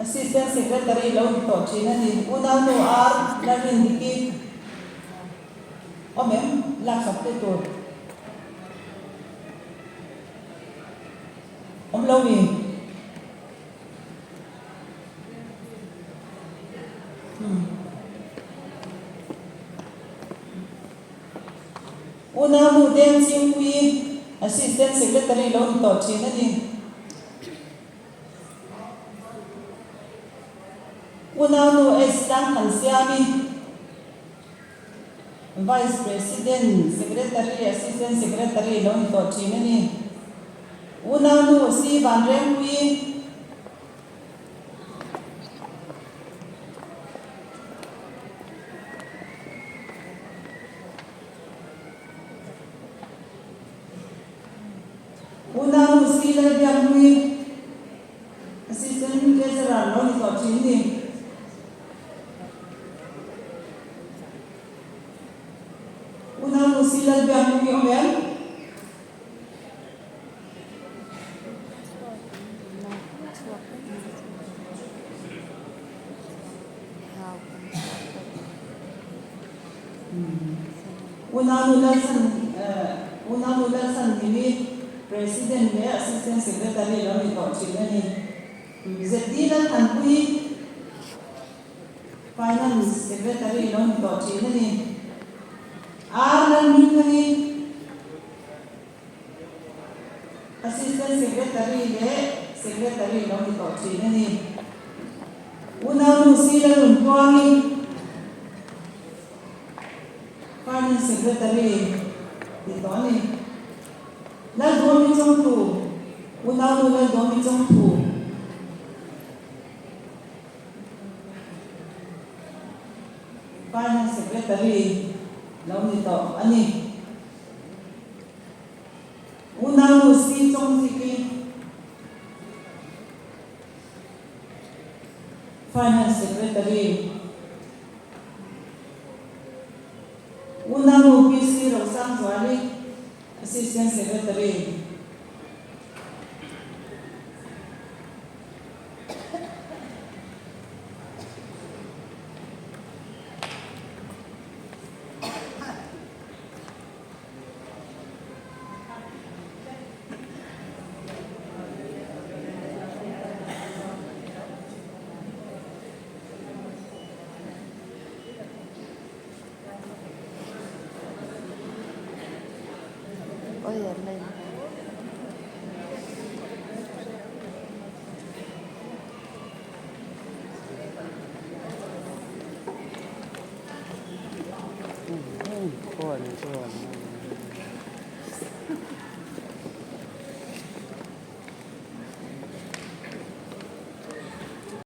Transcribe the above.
assistant secretary lo to chinani una no ar la rindiki omem la sapte to omlowi una no den singui assistant secretary lo to chinani una no estan hansiami vice president secretary assistant secretary lo to chinani una no si ban remui una no si la biamui assistant treasurer lo to chinani una no si la biamui omel una nula san dimi president le assistant secretary lo ni to chinani zedila thanpui finance secretary lo ni to chinani arlan minani assistant secretary le secretary lo ni to chinani una nu sila lunpani finance secretary ito ni la domi trong tu una nu la domi trong tu finance secretary lo ni to ani una nu si trong siki finance secretary una nu PC lo sang zwali assistant secretary Ôi giời,